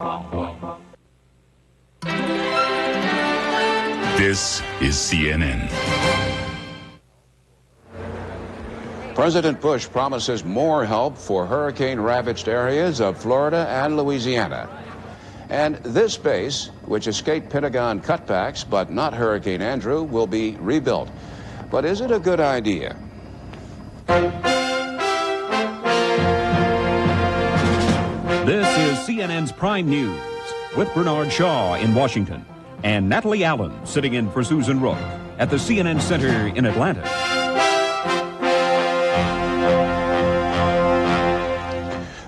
This is CNN. President Bush promises more help for hurricane-ravaged areas of Florida and Louisiana. And this base, which escaped Pentagon cutbacks but not Hurricane Andrew, will be rebuilt. But is it a good idea? This is CNN's Prime News with Bernard Shaw in Washington and Natalie Allen sitting in for Susan Rook at the CNN Center in Atlanta.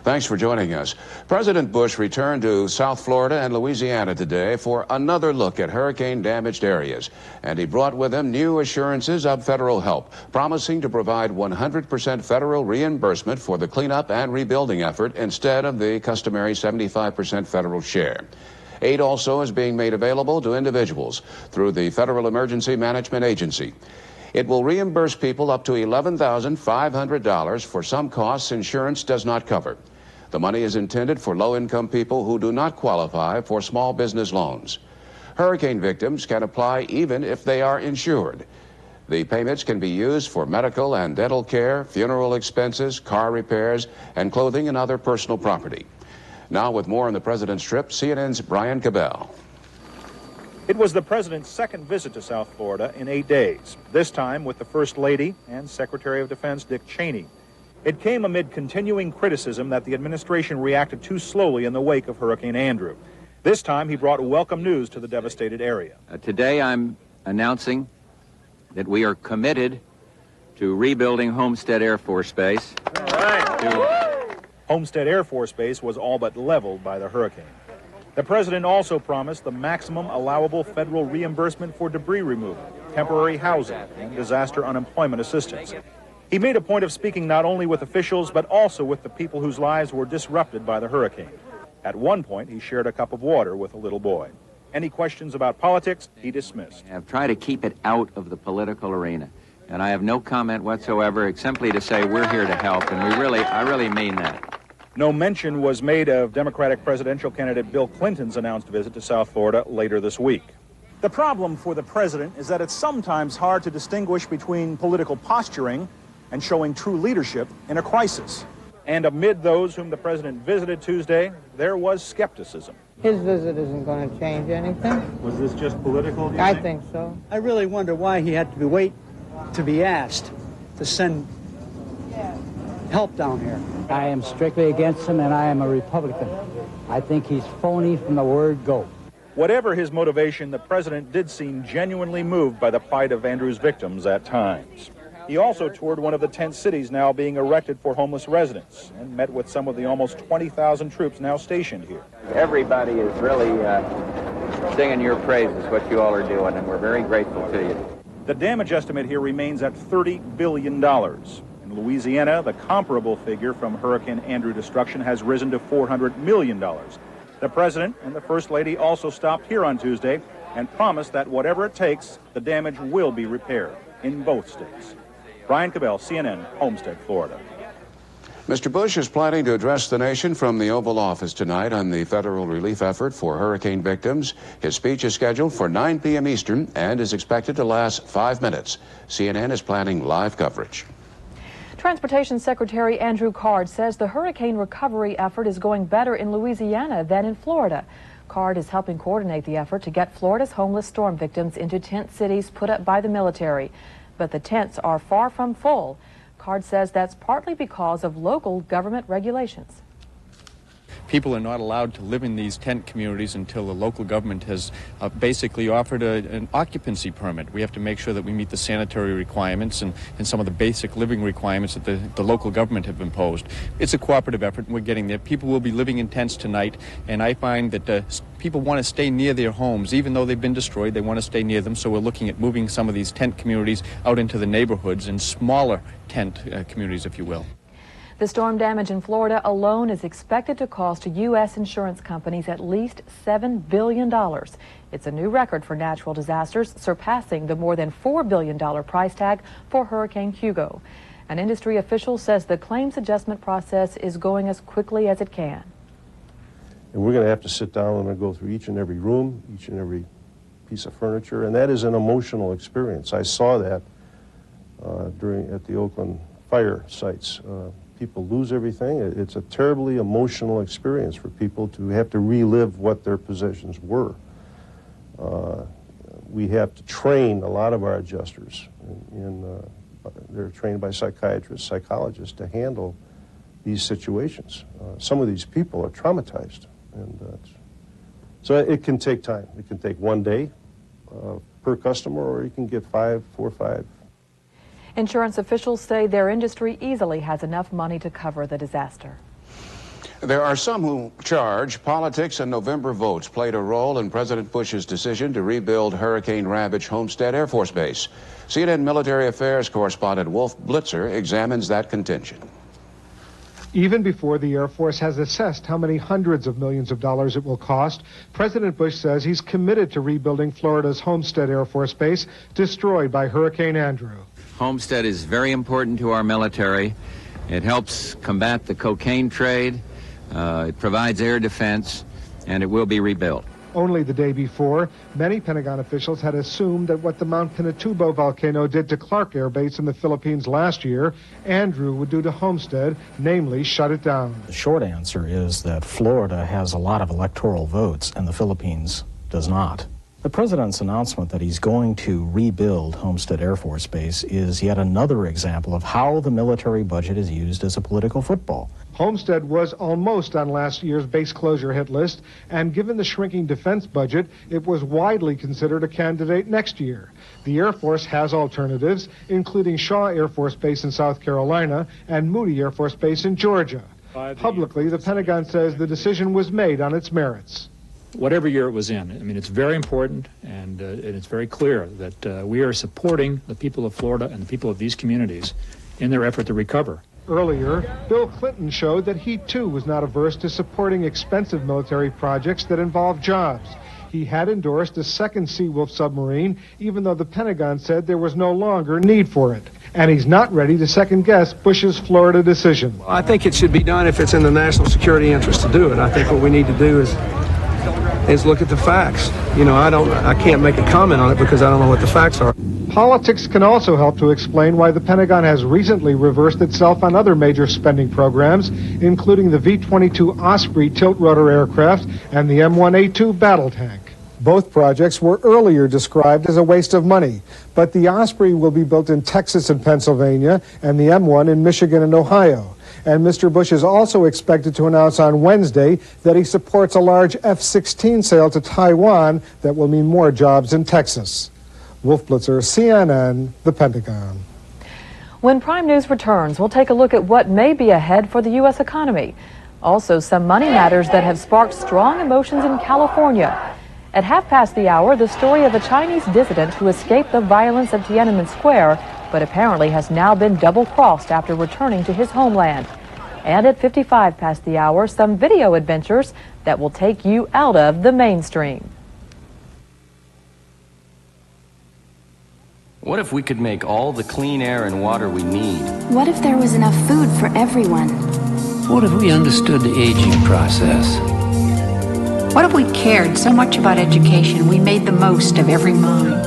Thanks for joining us. President Bush returned to South Florida and Louisiana today for another look at hurricane-damaged areas. And he brought with him new assurances of federal help, promising to provide 100% federal reimbursement for the cleanup and rebuilding effort instead of the customary 75% federal share. Aid also is being made available to individuals through the Federal Emergency Management Agency. It will reimburse people up to $11,500 for some costs insurance does not cover. The money is intended for low-income people who do not qualify for small business loans. Hurricane victims can apply even if they are insured. The payments can be used for medical and dental care, funeral expenses, car repairs, and clothing and other personal property. Now, with more on the president's trip, CNN's Brian Cabell. It was the president's second visit to South Florida in 8 days, this time with the First Lady and Secretary of Defense Dick Cheney. It came amid continuing criticism that the administration reacted too slowly in the wake of Hurricane Andrew. This time, he brought welcome news to the devastated area. Today, I'm announcing that we are committed to rebuilding Homestead Air Force Base. All right. Homestead Air Force Base was all but leveled by the hurricane. The president also promised the maximum allowable federal reimbursement for debris removal, temporary housing, and disaster unemployment assistance. He made a point of speaking not only with officials, but also with the people whose lives were disrupted by the hurricane. At one point, he shared a cup of water with a little boy. Any questions about politics, he dismissed. I've tried to keep it out of the political arena, and I have no comment whatsoever, except simply to say we're here to help, and I really mean that. No mention was made of Democratic presidential candidate Bill Clinton's announced visit to South Florida later this week. The problem for the president is that it's sometimes hard to distinguish between political posturing and showing true leadership in a crisis. And amid those whom the president visited Tuesday, there was skepticism. His visit isn't going to change anything. Was this just political, do you I think so. I really wonder why he had to wait to be asked to send help down here. I am strictly against him, and I am a Republican. I think he's phony from the word go. Whatever his motivation, the president did seem genuinely moved by the plight of Andrew's victims at times. He also toured one of the tent cities now being erected for homeless residents and met with some of the almost 20,000 troops now stationed here. Everybody is really singing your praises, what you all are doing, and we're very grateful to you. The damage estimate here remains at $30 billion. In Louisiana, the comparable figure from Hurricane Andrew destruction has risen to $400 million. The president and the First Lady also stopped here on Tuesday and promised that whatever it takes, the damage will be repaired in both states. Brian Cabell, CNN, Homestead, Florida. Mr. Bush is planning to address the nation from the Oval Office tonight on the federal relief effort for hurricane victims. His speech is scheduled for 9 p.m. Eastern and is expected to last 5 minutes. CNN is planning live coverage. Transportation Secretary Andrew Card says the hurricane recovery effort is going better in Louisiana than in Florida. Card is helping coordinate the effort to get Florida's homeless storm victims into tent cities put up by the military. But the tents are far from full. Card says that's partly because of local government regulations. People are not allowed to live in these tent communities until the local government has basically offered an occupancy permit. We have to make sure that we meet the sanitary requirements and some of the basic living requirements that the local government have imposed. It's a cooperative effort, and we're getting there. People will be living in tents tonight, and I find that people want to stay near their homes. Even though they've been destroyed, they want to stay near them, so we're looking at moving some of these tent communities out into the neighborhoods and smaller tent communities, if you will. The storm damage in Florida alone is expected to cost U.S. insurance companies at least $7 billion. It's a new record for natural disasters, surpassing the more than $4 billion price tag for Hurricane Hugo. An industry official says the claims adjustment process is going as quickly as it can. And we're going to have to sit down and go through each and every room, each and every piece of furniture, and that is an emotional experience. I saw that at the Oakland fire sites. People lose everything. It's a terribly emotional experience for people to have to relive what their possessions were. We have to train a lot of our adjusters. They're trained by psychiatrists, psychologists to handle these situations. Some of these people are traumatized. And so it can take time. It can take 1 day per customer, or you can get 4 or 5. Insurance officials say their industry easily has enough money to cover the disaster. There are some who charge politics and November votes played a role in President Bush's decision to rebuild hurricane-ravaged Homestead Air Force Base. CNN military affairs correspondent Wolf Blitzer examines that contention. Even before the Air Force has assessed how many hundreds of millions of dollars it will cost, President Bush says he's committed to rebuilding Florida's Homestead Air Force Base, destroyed by Hurricane Andrew. Homestead is very important to our military. It helps combat the cocaine trade, it provides air defense, and it will be rebuilt. Only the day before, many Pentagon officials had assumed that what the Mount Pinatubo volcano did to Clark Air Base in the Philippines last year, Andrew would do to Homestead, namely shut it down. The short answer is that Florida has a lot of electoral votes and the Philippines does not. The president's announcement that he's going to rebuild Homestead Air Force Base is yet another example of how the military budget is used as a political football. Homestead was almost on last year's base closure hit list, and given the shrinking defense budget, it was widely considered a candidate next year. The Air Force has alternatives, including Shaw Air Force Base in South Carolina and Moody Air Force Base in Georgia. Publicly, the Pentagon says the decision was made on its merits. Whatever year it was in, I mean, it's very important, and it's very clear that we are supporting the people of Florida and the people of these communities in their effort to recover. Earlier, Bill Clinton showed that he, too, was not averse to supporting expensive military projects that involve jobs. He had endorsed a second Seawolf submarine, even though the Pentagon said there was no longer need for it. And he's not ready to second-guess Bush's Florida decision. Well, I think it should be done if it's in the national security interest to do it. I think what we need to do is look at the facts. You know, I can't make a comment on it because I don't know what the facts are. Politics can also help to explain why the Pentagon has recently reversed itself on other major spending programs, including the V-22 Osprey tilt-rotor aircraft and the M1A2 battle tank. Both projects were earlier described as a waste of money, but the Osprey will be built in Texas and Pennsylvania, and the M1 in Michigan and Ohio. And Mr. Bush is also expected to announce on Wednesday that he supports a large F-16 sale to Taiwan that will mean more jobs in Texas. Wolf Blitzer, CNN, the Pentagon. When Prime News returns, we'll take a look at what may be ahead for the U.S. economy. Also, some money matters that have sparked strong emotions in California. At 5:30, the story of a Chinese dissident who escaped the violence of Tiananmen Square, but apparently has now been double-crossed after returning to his homeland. And at 5:55, some video adventures that will take you out of the mainstream. What if we could make all the clean air and water we need? What if there was enough food for everyone? What if we understood the aging process? What if we cared so much about education we made the most of every mind?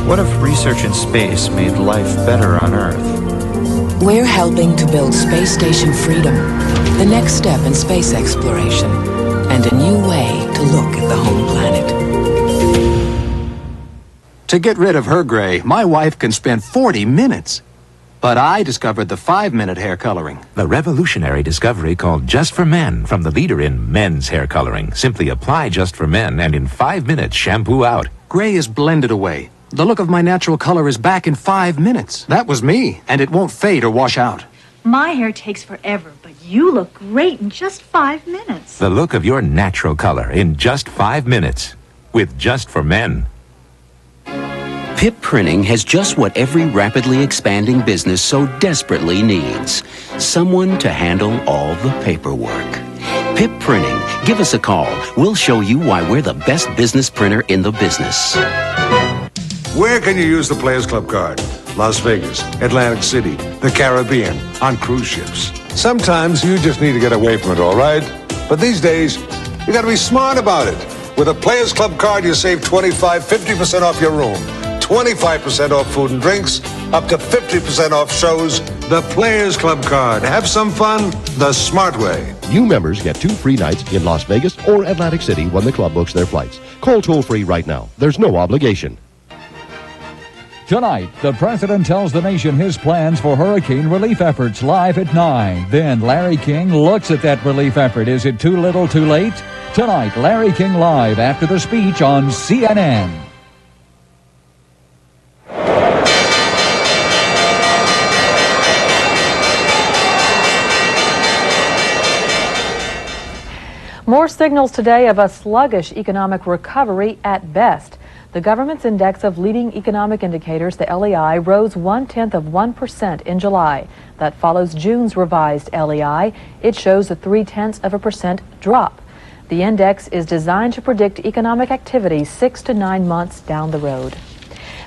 What if research in space made life better on Earth? We're helping to build Space Station Freedom, the next step in space exploration, and a new way to look at the home planet. To get rid of her gray, my wife can spend 40 minutes. But I discovered the 5-minute hair coloring. The revolutionary discovery called Just for Men from the leader in men's hair coloring. Simply apply Just for Men and in 5 minutes shampoo out. Gray is blended away. The look of my natural color is back in 5 minutes. That was me, and it won't fade or wash out. My hair takes forever, but you look great in just 5 minutes. The look of your natural color in just 5 minutes with Just for Men. Pip Printing has just what every rapidly expanding business so desperately needs. Someone to handle all the paperwork. Pip Printing. Give us a call. We'll show you why we're the best business printer in the business. Where can you use the Players Club card? Las Vegas, Atlantic City, the Caribbean, on cruise ships. Sometimes you just need to get away from it, all right? But these days, you gotta be smart about it. With a Players Club card, you save 50% off your room, 25% off food and drinks, up to 50% off shows. The Players Club card. Have some fun the smart way. New members get 2 free nights in Las Vegas or Atlantic City when the club books their flights. Call toll-free right now. There's no obligation. Tonight, the president tells the nation his plans for hurricane relief efforts live at 9. Then Larry King looks at that relief effort. Is it too little, too late? Tonight, Larry King live after the speech on CNN. More signals today of a sluggish economic recovery at best. The government's index of leading economic indicators, the LEI, rose 0.1% in July. That follows June's revised LEI. It shows a 0.3% drop. The index is designed to predict economic activity 6 to 9 months down the road.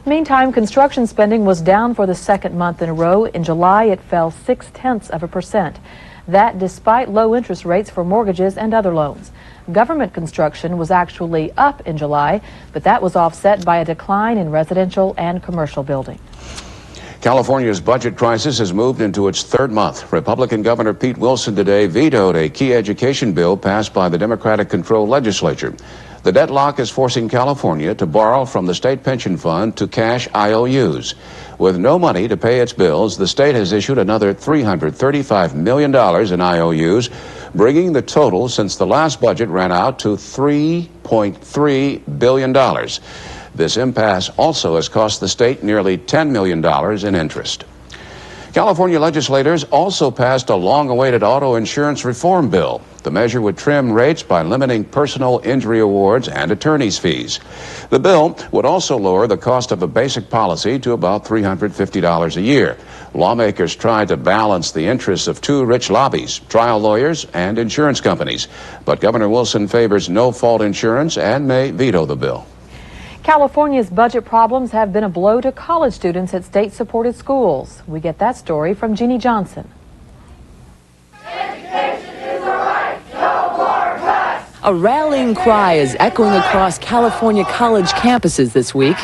Meantime, construction spending was down for the second month in a row. In July, it fell 0.6%. That despite low interest rates for mortgages and other loans. Government construction was actually up in July, but that was offset by a decline in residential and commercial building. California's budget crisis has moved into its third month. Republican Governor Pete Wilson today vetoed a key education bill passed by the Democratic-controlled legislature. The deadlock is forcing California to borrow from the state pension fund to cash IOUs. With no money to pay its bills, the state has issued another $335 million in IOUs, bringing the total since the last budget ran out to $3.3 billion. This impasse also has cost the state nearly $10 million in interest. California legislators also passed a long-awaited auto insurance reform bill. The measure would trim rates by limiting personal injury awards and attorney's fees. The bill would also lower the cost of a basic policy to about $350 a year. Lawmakers tried to balance the interests of 2 rich lobbies, trial lawyers and insurance companies. But Governor Wilson favors no-fault insurance and may veto the bill. California's budget problems have been a blow to college students at state-supported schools. We get that story from Jeannie Johnson. A rallying cry is echoing across California college campuses this week.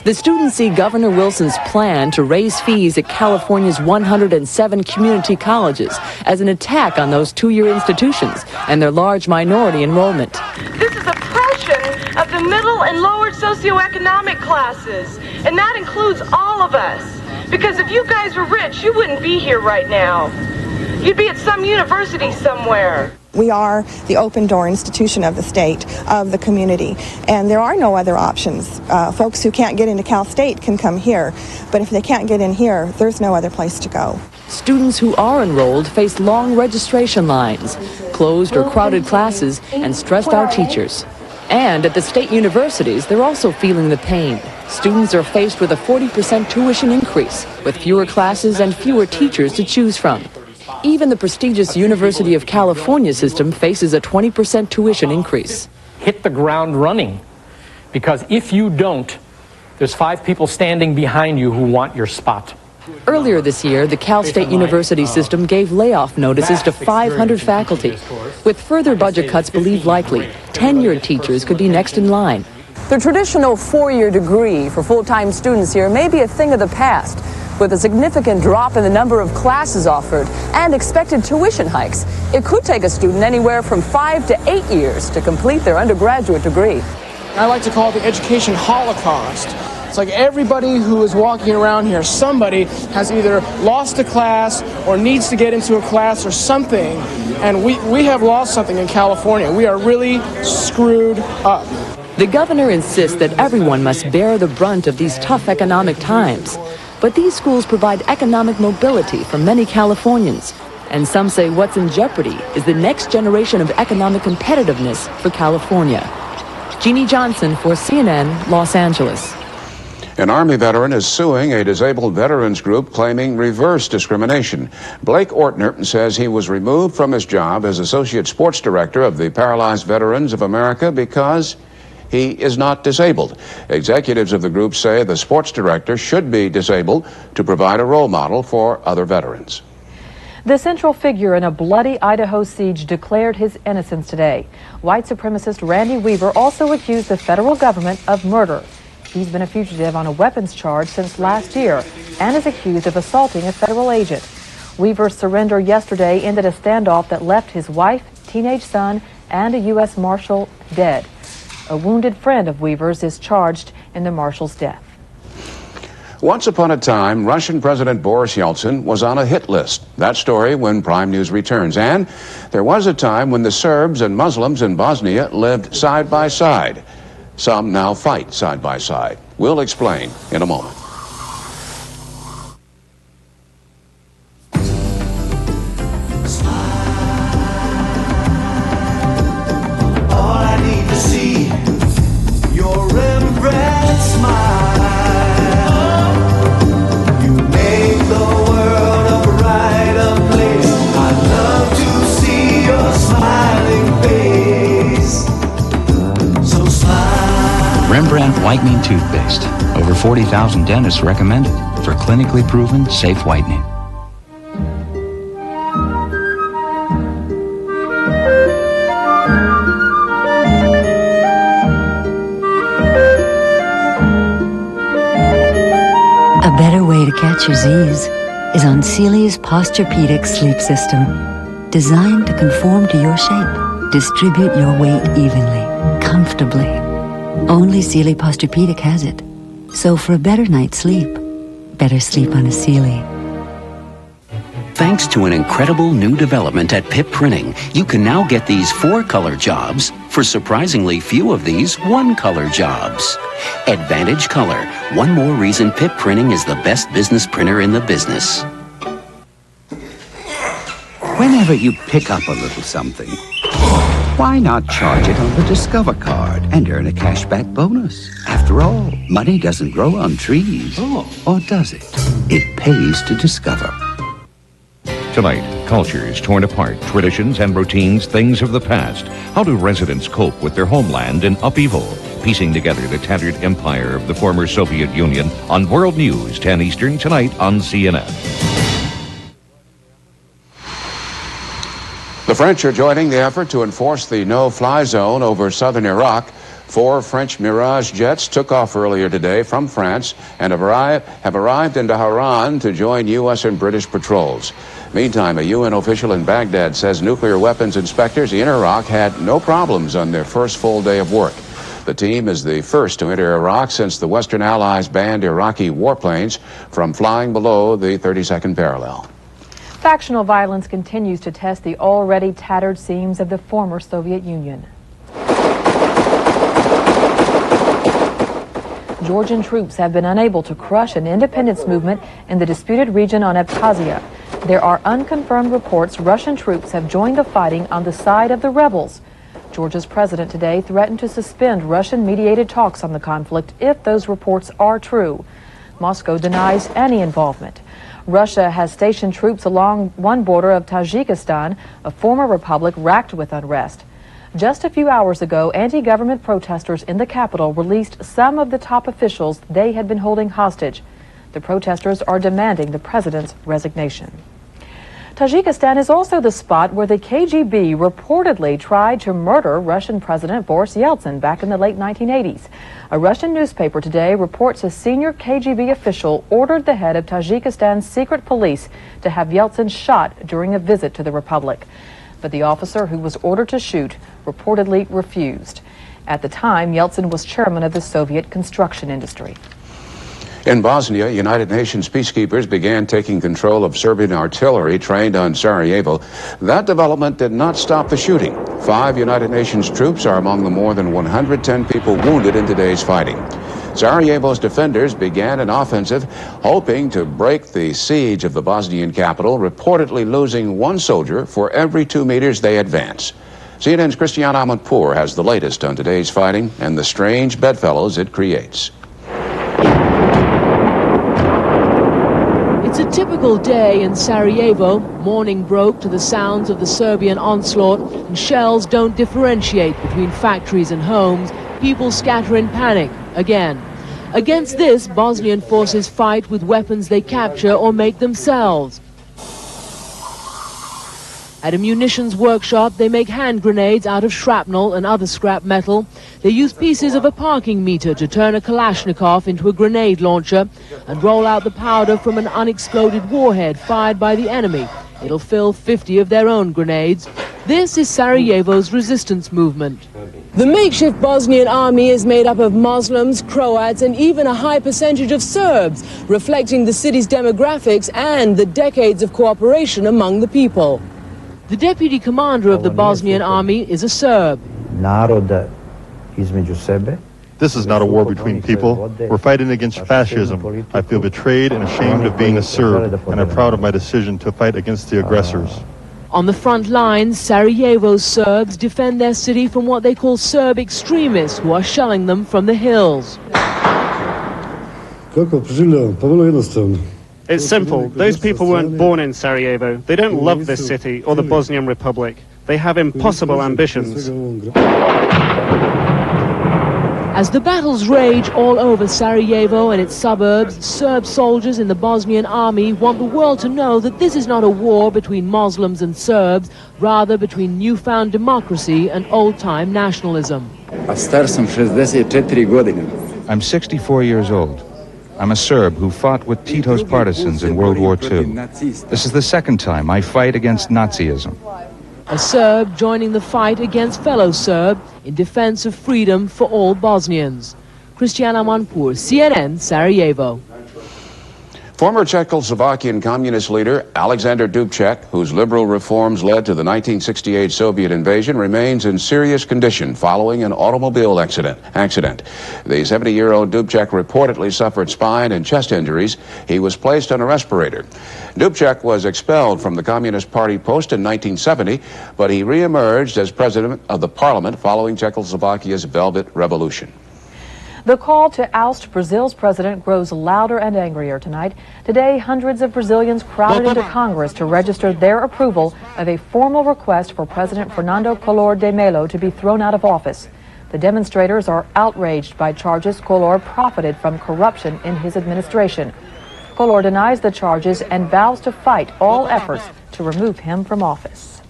The students see Governor Wilson's plan to raise fees at California's 107 community colleges as an attack on those 2-year institutions and their large minority enrollment. This is oppression of the middle and lower socioeconomic classes, and that includes all of us. Because if you guys were rich, you wouldn't be here right now. You'd be at some university somewhere. We are the open door institution of the state, of the community, and there are no other options. Folks who can't get into Cal State can come here, but if they can't get in here, there's no other place to go. Students who are enrolled face long registration lines, closed or crowded classes, and stressed out teachers. And at the state universities, they're also feeling the pain. Students are faced with a 40% tuition increase, with fewer classes and fewer teachers to choose from. Even the prestigious University of California system faces a 20% tuition increase. Hit the ground running, because if you don't, there's 5 people standing behind you who want your spot. Earlier this year, the Cal State University system gave layoff notices to 500 faculty. With further budget cuts believed likely, tenured teachers could be next in line. The traditional 4-year degree for full-time students here may be a thing of the past. With a significant drop in the number of classes offered and expected tuition hikes, it could take a student anywhere from 5 to 8 years to complete their undergraduate degree. I like to call it the education holocaust. It's like everybody who is walking around here, somebody has either lost a class or needs to get into a class or something, and we have lost something in California. We are really screwed up. The governor insists that everyone must bear the brunt of these tough economic times. But these schools provide economic mobility for many Californians. And some say what's in jeopardy is the next generation of economic competitiveness for California. Jeannie Johnson for CNN, Los Angeles. An Army veteran is suing a disabled veterans group claiming reverse discrimination. Blake Ortner says he was removed from his job as Associate Sports Director of the Paralyzed Veterans of America because he is not disabled. Executives of the group say the sports director should be disabled to provide a role model for other veterans. The central figure in a bloody Idaho siege declared his innocence today. White supremacist Randy Weaver also accused the federal government of murder. He's been a fugitive on a weapons charge since last year and is accused of assaulting a federal agent. Weaver's surrender yesterday ended a standoff that left his wife, teenage son, and a U.S. Marshal dead. A wounded friend of Weaver's is charged in the Marshal's death. Once upon a time, Russian President Boris Yeltsin was on a hit list. That story when Prime News returns. And there was a time when the Serbs and Muslims in Bosnia lived side by side. Some now fight side by side. We'll explain in a moment. All I need to see your Rembrandt smile. Rembrandt Whitening Toothpaste. Over 40,000 dentists recommend it for clinically proven safe whitening. A better way to catch your Z's is on Sealy's Posturepedic Sleep System. Designed to conform to your shape. Distribute your weight evenly, comfortably. Only Sealy Posturepedic has it. So for a better night's sleep, better sleep on a Sealy. Thanks to an incredible new development at Pip Printing, you can now get these 4-color jobs for surprisingly few of these 1-color jobs. Advantage Color. One more reason Pip Printing is the best business printer in the business. Whenever you pick up a little something, why not charge it on the Discover card and earn a cashback bonus? After all, money doesn't grow on trees. Or does it? It pays to discover. Tonight, cultures torn apart, traditions and routines, things of the past. How do residents cope with their homeland in upheaval? Piecing together the tattered empire of the former Soviet Union on World News, 10 Eastern, tonight on CNN. The French are joining the effort to enforce the no-fly zone over southern Iraq. 4 French Mirage jets took off earlier today from France and have arrived in Tehran to join U.S. and British patrols. Meantime, a UN official in Baghdad says nuclear weapons inspectors in Iraq had no problems on their first full day of work. The team is the first to enter Iraq since the Western Allies banned Iraqi warplanes from flying below the 32nd parallel. Factional violence continues to test the already tattered seams of the former Soviet Union. Georgian troops have been unable to crush an independence movement in the disputed region on Abkhazia. There are unconfirmed reports Russian troops have joined the fighting on the side of the rebels. Georgia's president today threatened to suspend Russian-mediated talks on the conflict if those reports are true. Moscow denies any involvement. Russia has stationed troops along one border of Tajikistan, a former republic racked with unrest. Just a few hours ago, anti-government protesters in the capital released some of the top officials they had been holding hostage. The protesters are demanding the president's resignation. Tajikistan is also the spot where the KGB reportedly tried to murder Russian President Boris Yeltsin back in the late 1980s. A Russian newspaper today reports a senior KGB official ordered the head of Tajikistan's secret police to have Yeltsin shot during a visit to the republic. But the officer who was ordered to shoot reportedly refused. At the time, Yeltsin was chairman of the Soviet construction industry. In Bosnia, United Nations peacekeepers began taking control of Serbian artillery trained on Sarajevo. That development did not stop the shooting. 5 United Nations troops are among the more than 110 people wounded in today's fighting. Sarajevo's defenders began an offensive hoping to break the siege of the Bosnian capital, reportedly losing 1 soldier for every 2 meters they advance. CNN's Christiane Amanpour has the latest on today's fighting and the strange bedfellows it creates. It's a typical day in Sarajevo. Morning broke to the sounds of the Serbian onslaught, and shells don't differentiate between factories and homes. People scatter in panic again. Against this, Bosnian forces fight with weapons they capture or make themselves. At a munitions workshop, they make hand grenades out of shrapnel and other scrap metal. They use pieces of a parking meter to turn a Kalashnikov into a grenade launcher and roll out the powder from an unexploded warhead fired by the enemy. It'll fill 50 of their own grenades. This is Sarajevo's resistance movement. The makeshift Bosnian army is made up of Muslims, Croats, and even a high percentage of Serbs, reflecting the city's demographics and the decades of cooperation among the people. The deputy commander of the Bosnian army is a Serb. This is not a war between people. We're fighting against fascism. I feel betrayed and ashamed of being a Serb, and I'm proud of my decision to fight against the aggressors. On the front lines, Sarajevo's Serbs defend their city from what they call Serb extremists who are shelling them from the hills. It's simple. Those people weren't born in Sarajevo. They don't love this city or the Bosnian Republic. They have impossible ambitions. As the battles rage all over Sarajevo and its suburbs, Serb soldiers in the Bosnian army want the world to know that this is not a war between Muslims and Serbs, rather between newfound democracy and old-time nationalism. I'm 64 years old. I'm a Serb who fought with Tito's partisans in World War II. This is the second time I fight against Nazism. A Serb joining the fight against fellow Serb in defense of freedom for all Bosnians. Christiana Manpour, CNN, Sarajevo. Former Czechoslovakian communist leader Alexander Dubček, whose liberal reforms led to the 1968 Soviet invasion, remains in serious condition following an automobile accident. The 70-year-old Dubček reportedly suffered spine and chest injuries. He was placed on a respirator. Dubček was expelled from the Communist Party post in 1970, but he re-emerged as president of the parliament following Czechoslovakia's Velvet Revolution. The call to oust Brazil's president grows louder and angrier tonight. Today, hundreds of Brazilians crowded into Congress to register their approval of a formal request for President Fernando Collor de Mello to be thrown out of office. The demonstrators are outraged by charges Collor profited from corruption in his administration. Collor denies the charges and vows to fight all efforts to remove him from office.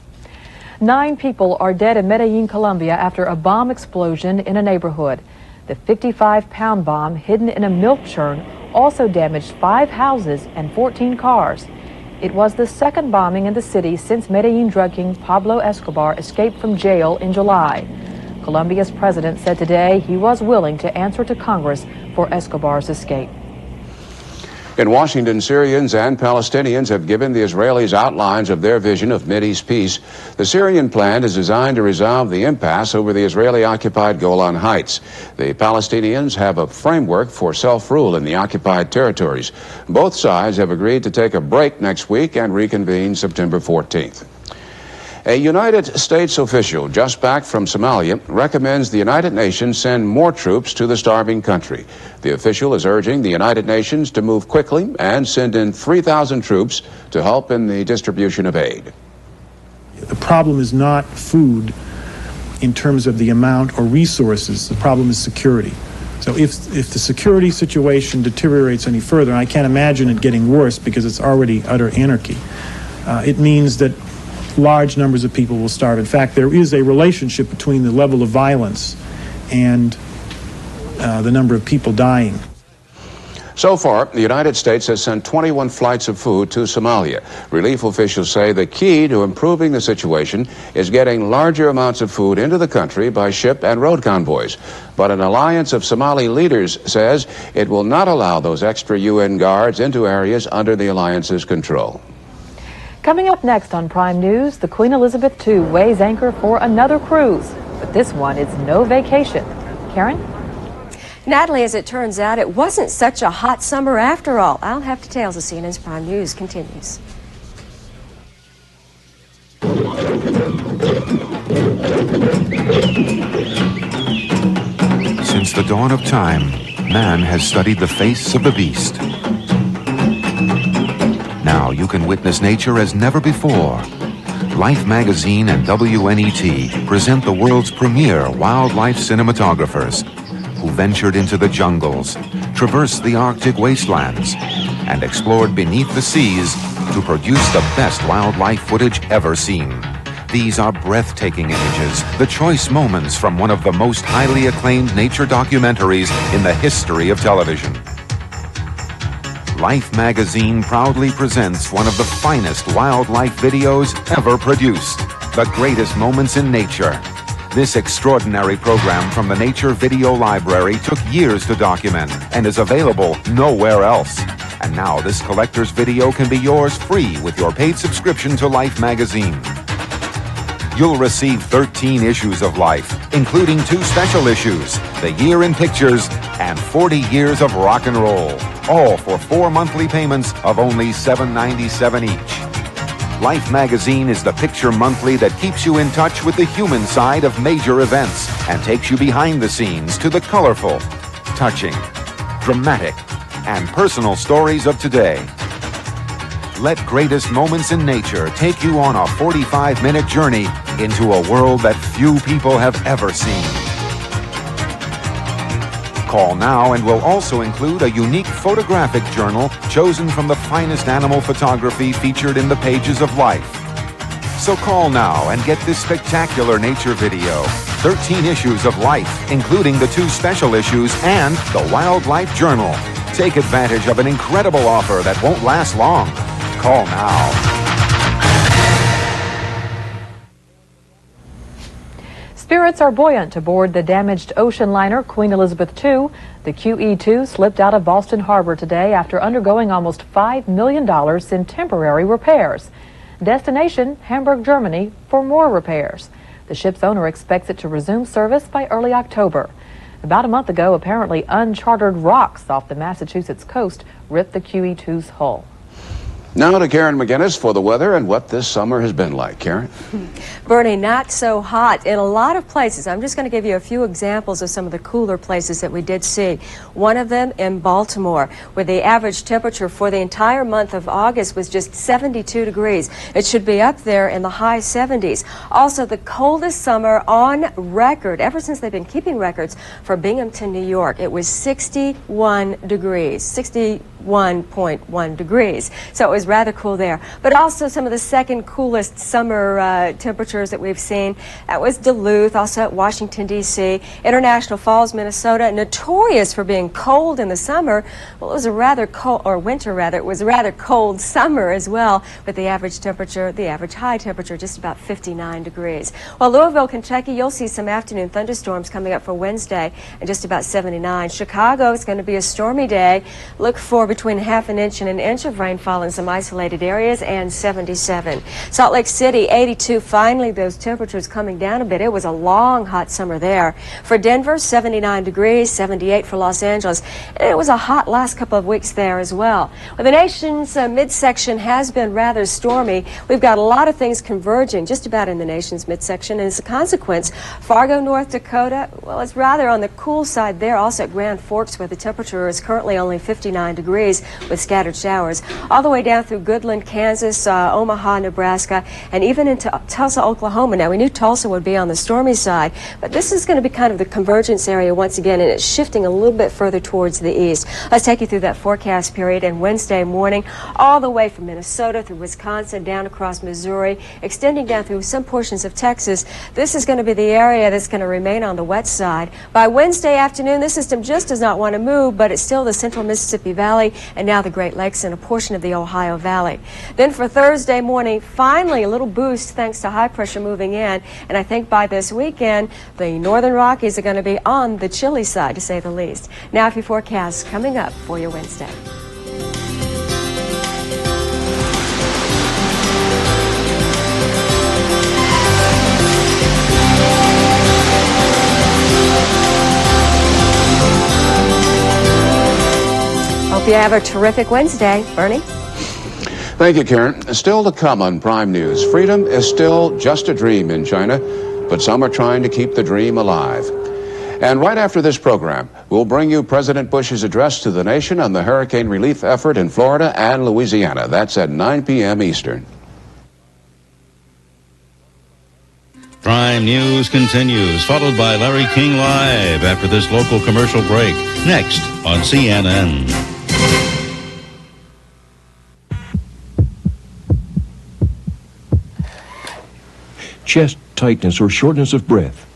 9 people are dead in Medellin, Colombia after a bomb explosion in a neighborhood. The 55-pound bomb hidden in a milk churn also damaged 5 houses and 14 cars. It was the second bombing in the city since Medellin drug king Pablo Escobar escaped from jail in July. Colombia's president said today he was willing to answer to Congress for Escobar's escape. In Washington, Syrians and Palestinians have given the Israelis outlines of their vision of Mideast peace. The Syrian plan is designed to resolve the impasse over the Israeli-occupied Golan Heights. The Palestinians have a framework for self-rule in the occupied territories. Both sides have agreed to take a break next week and reconvene September 14th. A United States official just back from Somalia recommends the United Nations send more troops to the starving country. The official is urging the United Nations to move quickly and send in 3,000 troops to help in the distribution of aid. The problem is not food in terms of the amount or resources. The problem is security. So if the security situation deteriorates any further, and I can't imagine it getting worse because it's already utter anarchy, it means that large numbers of people will starve. In fact, there is a relationship between the level of violence and the number of people dying. So far, the United States has sent 21 flights of food to Somalia. Relief officials say the key to improving the situation is getting larger amounts of food into the country by ship and road convoys. But an alliance of Somali leaders says it will not allow those extra UN guards into areas under the alliance's control. Coming up next on Prime News, the Queen Elizabeth II weighs anchor for another cruise. But this one is no vacation. Karen? Natalie, as it turns out, it wasn't such a hot summer after all. I'll have details as CNN's Prime News continues. Since the dawn of time, man has studied the face of the beast. Now you can witness nature as never before. Life magazine and WNET present the world's premier wildlife cinematographers who ventured into the jungles, traversed the Arctic wastelands, and explored beneath the seas to produce the best wildlife footage ever seen. These are breathtaking images, the choice moments from one of the most highly acclaimed nature documentaries in the history of television. Life magazine proudly presents one of the finest wildlife videos ever produced, The Greatest Moments in Nature. This extraordinary program from the Nature Video Library took years to document and is available nowhere else. And now this collector's video can be yours free with your paid subscription to Life magazine. You'll receive 13 issues of Life, including 2 special issues, The Year in Pictures and 40 Years of Rock and Roll, all for 4 monthly payments of only $7.97 each. Life magazine is the picture monthly that keeps you in touch with the human side of major events and takes you behind the scenes to the colorful, touching, dramatic, and personal stories of today. Let Greatest Moments in Nature take you on a 45-minute journey into a world that few people have ever seen. Call now and we'll also include a unique photographic journal chosen from the finest animal photography featured in the pages of Life. So call now and get this spectacular nature video, 13 issues of Life, including the 2 special issues and the Wildlife Journal. Take advantage of an incredible offer that won't last long. Call now. Spirits are buoyant aboard the damaged ocean liner Queen Elizabeth II. The QE2 slipped out of Boston Harbor today after undergoing almost $5 million in temporary repairs. Destination, Hamburg, Germany, for more repairs. The ship's owner expects it to resume service by early October. About a month ago, apparently uncharted rocks off the Massachusetts coast ripped the QE2's hull. Now to Karen McGinnis for the weather and what this summer has been like. Karen? Bernie, not so hot in a lot of places. I'm just going to give you a few examples of some of the cooler places that we did see. One of them in Baltimore, where the average temperature for the entire month of August was just 72 degrees. It should be up there in the high 70s. Also, the coldest summer on record, ever since they've been keeping records, for Binghamton, New York. It was 61 degrees, 61.1 degrees. So it was rather cool there. But also some of the second coolest summer temperatures that we've seen. That was Duluth, also at Washington, D.C. International Falls, Minnesota, notorious for being cold in the summer. Well, it was a rather cold, or winter rather, it was a rather cold summer as well, with the average temperature, the average high temperature, just about 59 degrees. Well, Louisville, Kentucky, you'll see some afternoon thunderstorms coming up for Wednesday, and just about 79. Chicago, it's going to be a stormy day. Look for between half an inch and an inch of rainfall in some isolated areas, and 77. Salt Lake City, 82. Finally, those temperatures coming down a bit. It was a long, hot summer there. For Denver, 79 degrees, 78 for Los Angeles. And it was a hot last couple of weeks there as well. Well, the nation's midsection has been rather stormy. We've got a lot of things converging just about in the nation's midsection, and as a consequence, Fargo, North Dakota, well, it's rather on the cool side there. Also at Grand Forks, where the temperature is currently only 59 degrees with scattered showers. All the way down through Goodland, Kansas, Omaha, Nebraska, and even into Tulsa, Oklahoma. Now, we knew Tulsa would be on the stormy side, but this is going to be kind of the convergence area once again, and it's shifting a little bit further towards the east. Let's take you through that forecast period. And Wednesday morning, all the way from Minnesota through Wisconsin, down across Missouri, extending down through some portions of Texas. This is going to be the area that's going to remain on the wet side. By Wednesday afternoon, this system just does not want to move, but it's still the central Mississippi Valley and now the Great Lakes and a portion of the Ohio Valley. Then for Thursday morning, finally a little boost thanks to high pressure moving in, and I think by this weekend the northern Rockies are going to be on the chilly side, to say the least. Now, a few forecasts coming up for your Wednesday. Hope you have a terrific Wednesday. Bernie? Thank you, Karen. Still to come on Prime News. Freedom is still just a dream in China, but some are trying to keep the dream alive. And right after this program, we'll bring you President Bush's address to the nation on the hurricane relief effort in Florida and Louisiana. That's at 9 p.m. Eastern. Prime News continues, followed by Larry King Live after this local commercial break. Next on CNN. chest tightness or shortness of breath,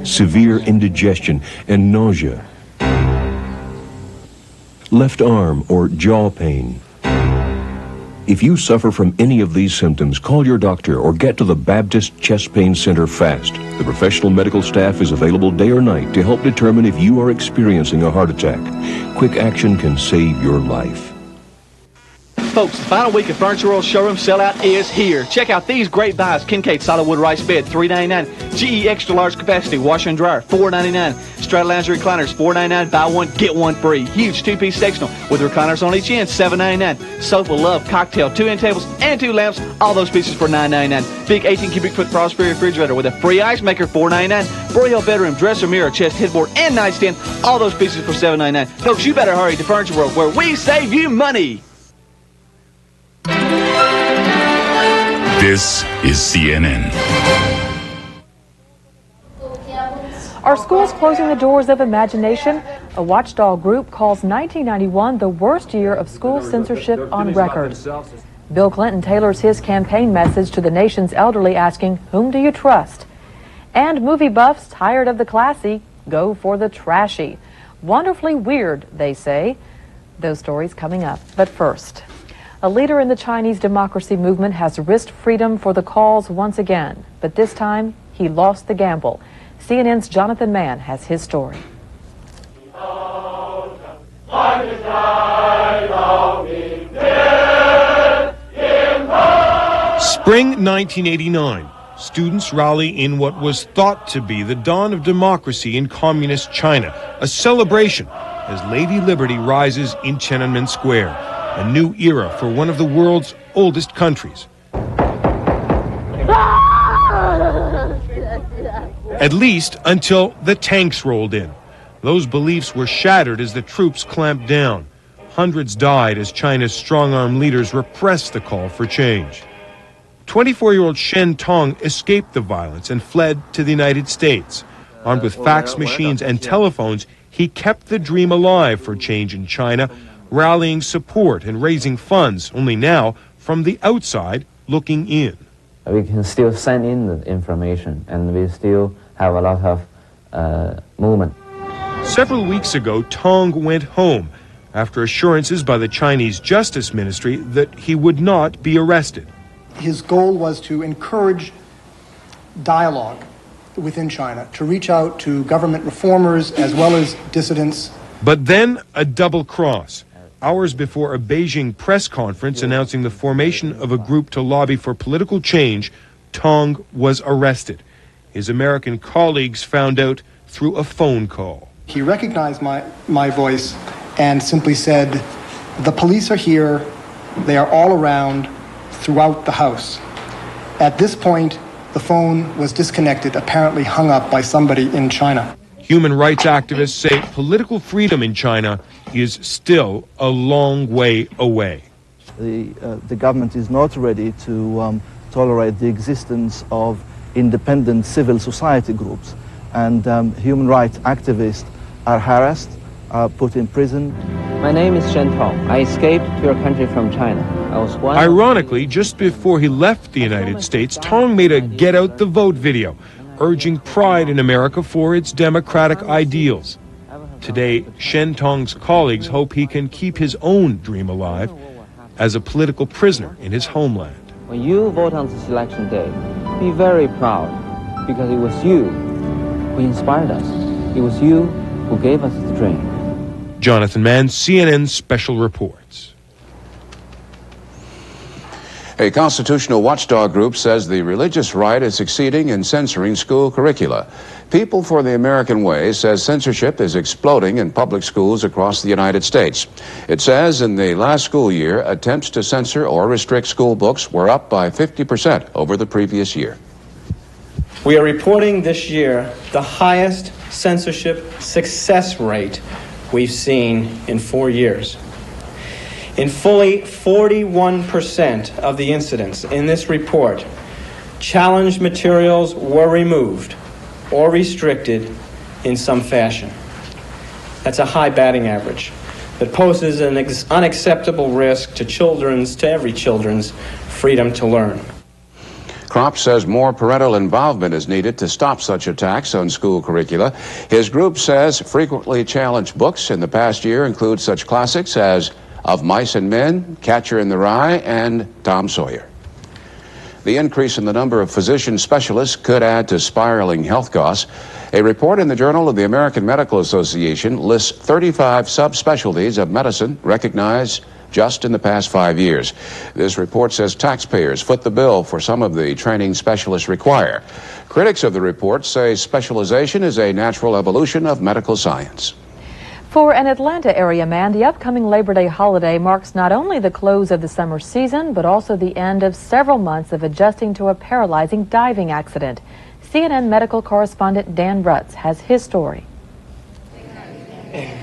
severe indigestion and nausea, left arm or jaw pain. If you suffer from any of these symptoms, call your doctor or get to the Baptist Chest Pain Center fast. The professional medical staff is available day or night to help determine if you are experiencing a heart attack. Quick action can save your life. Folks, the final week of Furniture World Showroom sellout is here. Check out these great buys. Kincaid solid wood rice bed, $3.99. GE extra large capacity washer and dryer, $4.99. Stratolands recliners, $4.99. Buy one, get one free. Huge two-piece sectional with recliners on each end, $7.99. Sofa Love cocktail, 2-end tables and 2 lamps. All those pieces for $9.99. Big 18 cubic foot Prosperity refrigerator with a free ice maker, $4.99. Broyhill bedroom, dresser, mirror, chest, headboard, and nightstand. All those pieces for $7.99. Folks, you better hurry to Furniture World where we save you money. This is CNN. Are schools closing the doors of imagination? A watchdog group calls 1991 the worst year of school censorship on record. Bill Clinton tailors his campaign message to the nation's elderly, asking, "Whom do you trust?" And movie buffs, tired of the classy, go for the trashy. Wonderfully weird, they say. Those stories coming up. But first, a leader in the Chinese democracy movement has risked freedom for the cause once again. But this time, he lost the gamble. CNN's Jonathan Mann has his story. Spring 1989. Students rally in what was thought to be the dawn of democracy in communist China, a celebration as Lady Liberty rises in Tiananmen Square, a new era for one of the world's oldest countries. At least until the tanks rolled in. Those beliefs were shattered as the troops clamped down. Hundreds died as China's strong-arm leaders repressed the call for change. 24-year-old Shen Tong escaped the violence and fled to the United States. Armed with fax machines and telephones, he kept the dream alive for change in China, rallying support and raising funds, only now from the outside looking in. We can still send in the information, and we still have a lot of movement. Several weeks ago, Tong went home after assurances by the Chinese Justice Ministry that he would not be arrested. His goal was to encourage dialogue within China, to reach out to government reformers as well as dissidents. But then a double cross. Hours before a Beijing press conference announcing the formation of a group to lobby for political change, Tong was arrested. His American colleagues found out through a phone call. He recognized my voice and simply said, "The police are here. They are all around throughout the house." At this point, the phone was disconnected, apparently hung up by somebody in China. Human rights activists say political freedom in China is still a long way away. The government is not ready to tolerate the existence of independent civil society groups, and human rights activists are harassed, are put in prison. My name is Shen Tong. I escaped to your country from China. I was one. Ironically, just before he left the United States, Tong made a Get Out the Vote video, urging pride in America for its democratic ideals. Today, Shen Tong's colleagues hope he can keep his own dream alive as a political prisoner in his homeland. When you vote on this election day, be very proud, because it was you who inspired us. It was you who gave us the dream. Jonathan Mann, CNN Special Reports. A constitutional watchdog group says the religious right is succeeding in censoring school curricula. People for the American Way says censorship is exploding in public schools across the United States. It says in the last school year, attempts to censor or restrict school books were up by 50% over the previous year. We are reporting this year the highest censorship success rate we've seen in 4 years. In fully 41% of the incidents in this report, challenged materials were removed or restricted in some fashion. That's a high batting average that poses an unacceptable risk to every children's freedom to learn. Crop says more parental involvement is needed to stop such attacks on school curricula. His group says frequently challenged books in the past year include such classics as Of Mice and Men, Catcher in the Rye, and Tom Sawyer. The increase in the number of physician specialists could add to spiraling health costs. A report in the Journal of the American Medical Association lists 35 subspecialties of medicine recognized just in the past 5 years. This report says taxpayers foot the bill for some of the training specialists require. Critics of the report say specialization is a natural evolution of medical science. For an Atlanta area man, the upcoming Labor Day holiday marks not only the close of the summer season, but also the end of several months of adjusting to a paralyzing diving accident. CNN medical correspondent Dan Rutz has his story.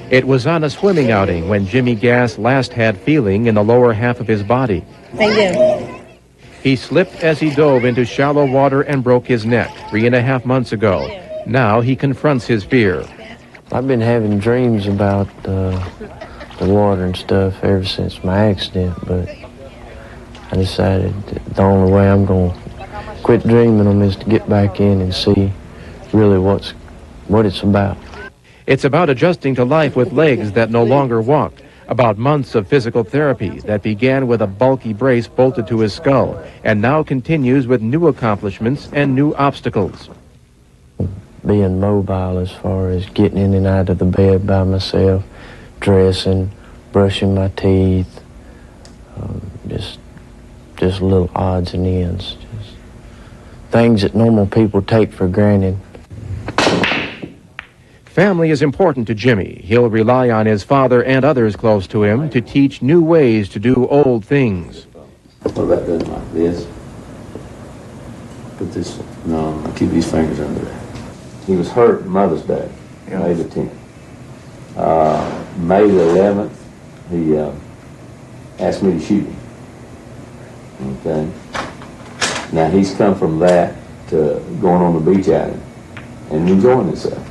It was on a swimming outing when Jimmy Gass last had feeling in the lower half of his body. Thank you. He slipped as he dove into shallow water and broke his neck 3.5 months ago. Now he confronts his fear. I've been having dreams about the water and stuff ever since my accident, but I decided that the only way I'm going to quit dreaming them is to get back in and see really what it's about. It's about adjusting to life with legs that no longer walk, about months of physical therapy that began with a bulky brace bolted to his skull and now continues with new accomplishments and new obstacles. Being mobile as far as getting in and out of the bed by myself, dressing, brushing my teeth, just little odds and ends, just things that normal people take for granted. Family is important to Jimmy. He'll rely on his father and others close to him to teach new ways to do old things. What about doing like this? Put this, no, keep these fingers under there. He was hurt Mother's Day, May the 10th. May the 11th, he asked me to shoot him. Okay. Now he's come from that to going on the beach outing and enjoying himself.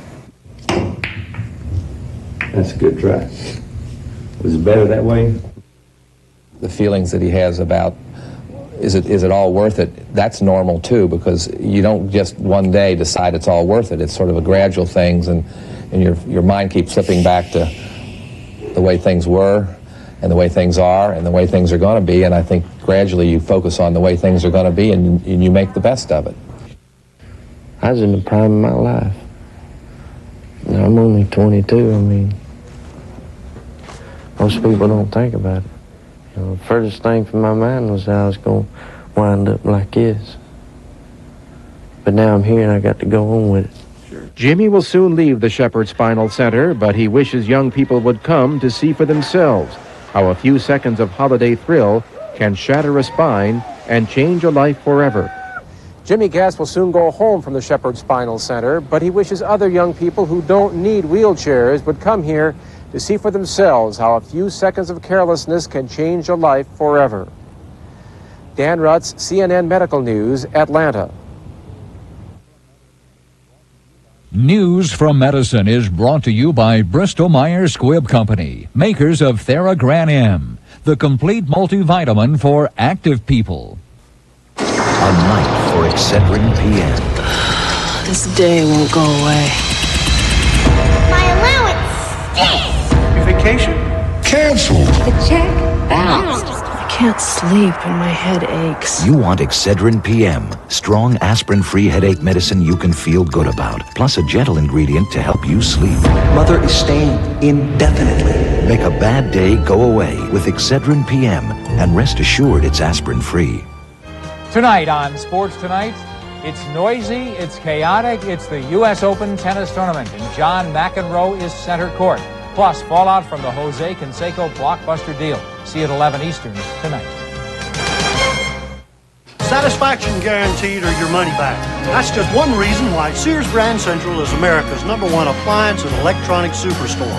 That's a good try. Was it better that way? The feelings that he has about is it all worth it? That's normal too, because you don't just one day decide it's all worth it. It's sort of a gradual things, and your mind keeps slipping back to the way things were and the way things are and the way things are going to be, and I think gradually you focus on the way things are going to be and you make the best of it. I was in the prime of my life. Now, I'm only 22, I mean, most people don't think about it. You know, the furthest thing from my mind was that I was going to wind up like this. But now I'm here and I got to go on with it. Jimmy will soon leave the Shepherd Spinal Center, but he wishes young people would come to see for themselves how a few seconds of holiday thrill can shatter a spine and change a life forever. Jimmy Gass will soon go home from the Shepherd Spinal Center, but he wishes other young people who don't need wheelchairs would come here to see for themselves how a few seconds of carelessness can change a life forever. Dan Rutz, CNN Medical News, Atlanta. News from Medicine is brought to you by Bristol-Myers Squibb Company, makers of Theragran M, the complete multivitamin for active people. A night for Excedrin PM. This day won't go away. My allowance. Your vacation? Canceled. The check bounced. I can't sleep and my head aches. You want Excedrin PM, strong aspirin-free headache medicine you can feel good about, plus a gentle ingredient to help you sleep. Mother is staying indefinitely. Make a bad day go away with Excedrin PM, and rest assured it's aspirin-free. Tonight on Sports Tonight, it's noisy, it's chaotic, it's the U.S. Open tennis tournament, and John McEnroe is center court. Plus, fallout from the Jose Canseco blockbuster deal. See you at 11 Eastern tonight. Satisfaction guaranteed or your money back. That's just one reason why Sears Grand Central is America's #1 appliance and electronic superstore.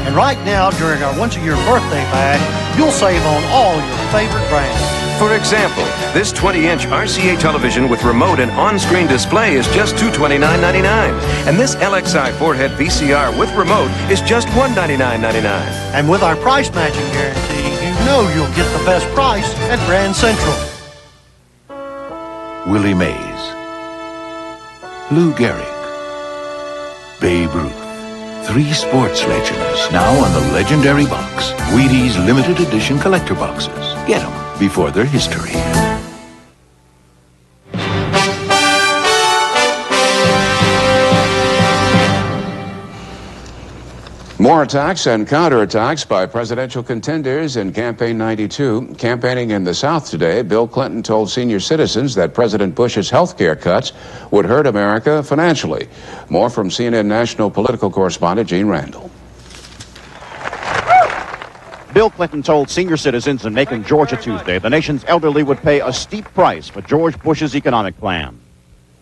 And right now, during our once-a-year birthday bash, you'll save on all your favorite brands. For example, this 20-inch RCA television with remote and on-screen display is just $229.99. And this LXI four-head VCR with remote is just $199.99. And with our price matching guarantee, you know you'll get the best price at Grand Central. Willie Mays, Lou Gehrig, Babe Ruth. 3 sports legends now on the legendary box. Wheaties limited edition collector boxes. Get them before they're history. More attacks and counterattacks by presidential contenders in Campaign 92. Campaigning in the South today, Bill Clinton told senior citizens that President Bush's health care cuts would hurt America financially. More from CNN national political correspondent Gene Randall. Bill Clinton told senior citizens in Macon, Georgia Tuesday the nation's elderly would pay a steep price for George Bush's economic plan.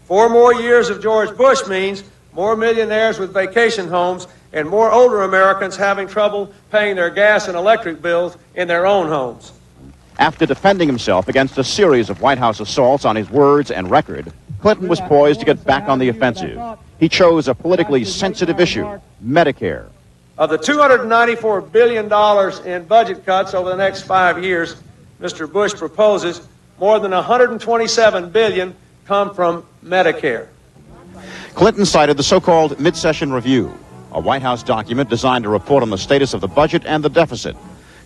4 more years of George Bush means more millionaires with vacation homes and more older Americans having trouble paying their gas and electric bills in their own homes. After defending himself against a series of White House assaults on his words and record, Clinton was poised to get back on the offensive. He chose a politically sensitive issue, Medicare. Of the $294 billion in budget cuts over the next 5 years, Mr. Bush proposes more than $127 billion come from Medicare. Clinton cited the so-called mid-session review, a White House document designed to report on the status of the budget and the deficit.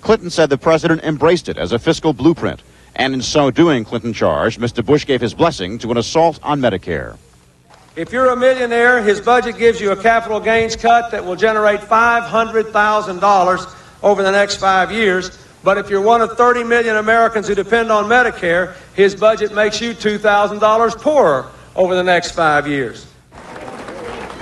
Clinton said the president embraced it as a fiscal blueprint, and in so doing, Clinton charged, Mr. Bush gave his blessing to an assault on Medicare. If you're a millionaire, his budget gives you a capital gains cut that will generate $500,000 over the next 5 years. But if you're one of 30 million Americans who depend on Medicare, his budget makes you $2,000 poorer over the next 5 years.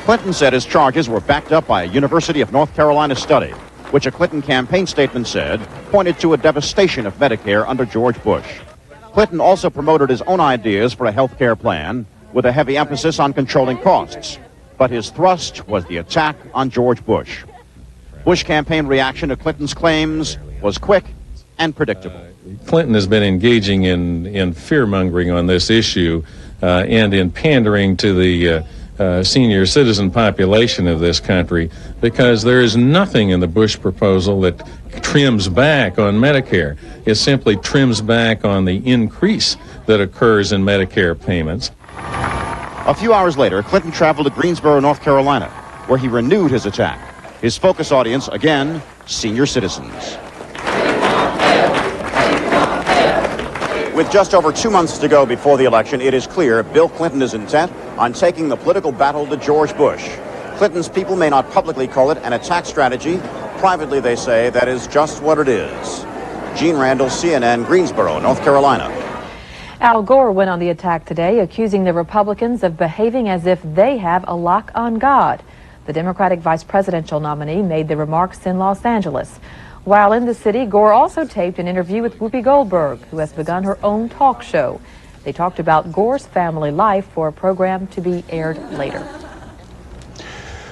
Clinton said his charges were backed up by a University of North Carolina study, which a Clinton campaign statement said pointed to a devastation of Medicare under George Bush. Clinton also promoted his own ideas for a health care plan with a heavy emphasis on controlling costs. But his thrust was the attack on George Bush. Bush campaign reaction to Clinton's claims was quick and predictable. Clinton has been engaging in fear-mongering on this issue and in pandering to the senior citizen population of this country, because there is nothing in the Bush proposal that trims back on Medicare. It simply trims back on the increase that occurs in Medicare payments. A few hours later, Clinton traveled to Greensboro, North Carolina, where he renewed his attack. His focus audience, again, senior citizens. With just over 2 months to go before the election, it is clear Bill Clinton is intent on taking the political battle to George Bush. Clinton's people may not publicly call it an attack strategy. Privately, they say that is just what it is. Gene Randall, CNN, Greensboro, North Carolina. Al Gore went on the attack today, accusing the Republicans of behaving as if they have a lock on God. The Democratic vice presidential nominee made the remarks in Los Angeles. While in the city, Gore also taped an interview with Whoopi Goldberg, who has begun her own talk show. They talked about Gore's family life for a program to be aired later.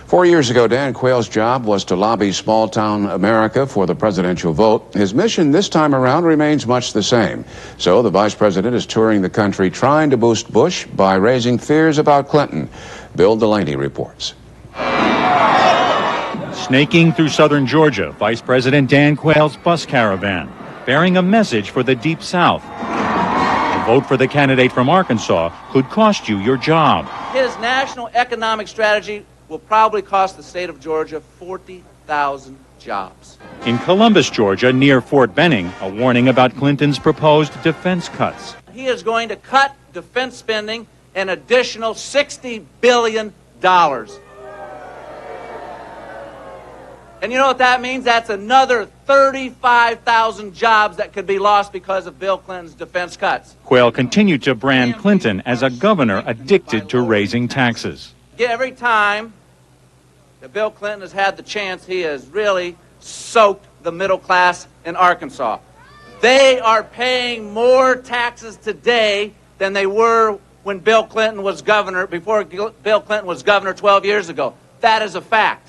4 years ago, Dan Quayle's job was to lobby small-town America for the presidential vote. His mission this time around remains much the same. So the vice president is touring the country trying to boost Bush by raising fears about Clinton. Bill Delaney reports. Snaking through southern Georgia, Vice President Dan Quayle's bus caravan, bearing a message for the Deep South. A vote for the candidate from Arkansas could cost you your job. His national economic strategy will probably cost the state of Georgia 40,000 jobs. In Columbus, Georgia, near Fort Benning, a warning about Clinton's proposed defense cuts. He is going to cut defense spending an additional $60 billion. And you know what that means? That's another 35,000 jobs that could be lost because of Bill Clinton's defense cuts. Quayle continued to brand Clinton as a governor addicted to raising taxes. Every time that Bill Clinton has had the chance, he has really soaked the middle class in Arkansas. They are paying more taxes today than they were when Bill Clinton was governor, before Bill Clinton was governor 12 years ago. That is a fact.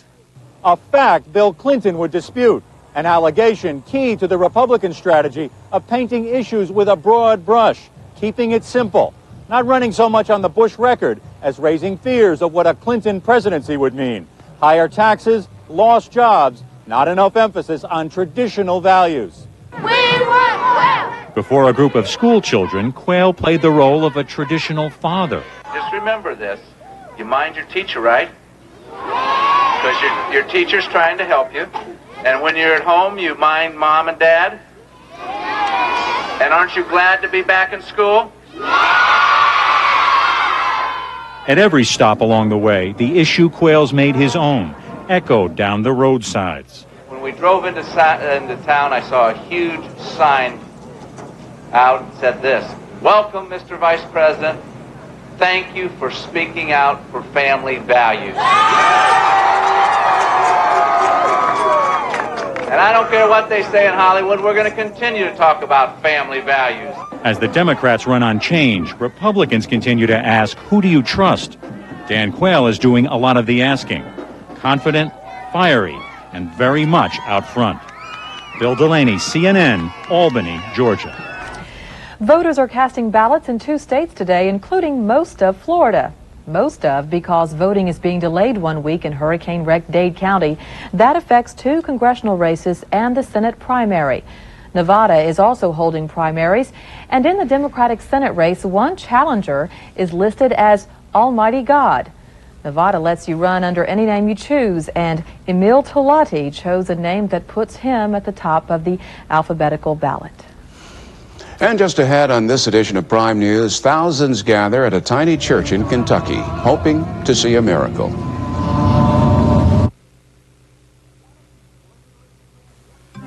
A fact Bill Clinton would dispute, an allegation key to the Republican strategy of painting issues with a broad brush, keeping it simple, not running so much on the Bush record as raising fears of what a Clinton presidency would mean. Higher taxes, lost jobs, not enough emphasis on traditional values. We want wealth! Before a group of school children, Quayle played the role of a traditional father. Just remember this. You mind your teacher, right? Because your teacher's trying to help you. And when you're at home, you mind mom and dad? And aren't you glad to be back in school? At every stop along the way, the issue Quayle's made his own, echoed down the roadsides. When we drove into town, I saw a huge sign out that said this: "Welcome, Mr. Vice President. Thank you for speaking out for family values." And I don't care what they say in Hollywood, we're going to continue to talk about family values. As the Democrats run on change, Republicans continue to ask, who do you trust? Dan Quayle is doing a lot of the asking. Confident, fiery, and very much out front. Bill Delaney, CNN, Albany, Georgia. Voters are casting ballots in 2 states today, including most of Florida. Most of because voting is being delayed 1 week in hurricane-wrecked Dade County. That affects 2 congressional races and the Senate primary. Nevada is also holding primaries, and in the Democratic Senate race, one challenger is listed as Almighty God. Nevada lets you run under any name you choose, and Emil Tolati chose a name that puts him at the top of the alphabetical ballot. And just ahead on this edition of Prime News, thousands gather at a tiny church in Kentucky, hoping to see a miracle.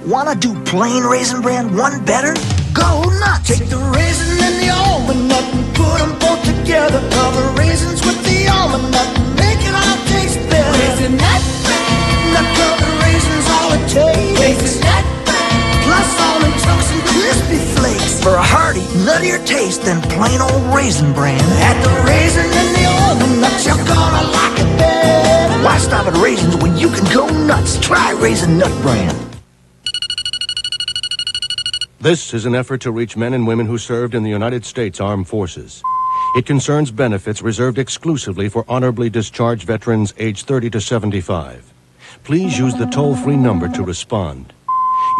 Wanna do plain Raisin Bran one better? Go nuts! Take the raisin and the almond nut and put them both together. Cover raisins with the almond nut and make it all taste better. Raisin Nut Bran! Nut covered raisins all it takes. Raisin Nut Bran! Plus almond chunks and crispy flakes. For a hearty, nuttier taste than plain old Raisin Bran. Add the raisin and the almond nuts, you're gonna like it better. Why stop at raisins when you can go nuts? Try Raisin Nut Bran. This is an effort to reach men and women who served in the United States Armed Forces. It concerns benefits reserved exclusively for honorably discharged veterans aged 30 to 75. Please use the toll-free number to respond.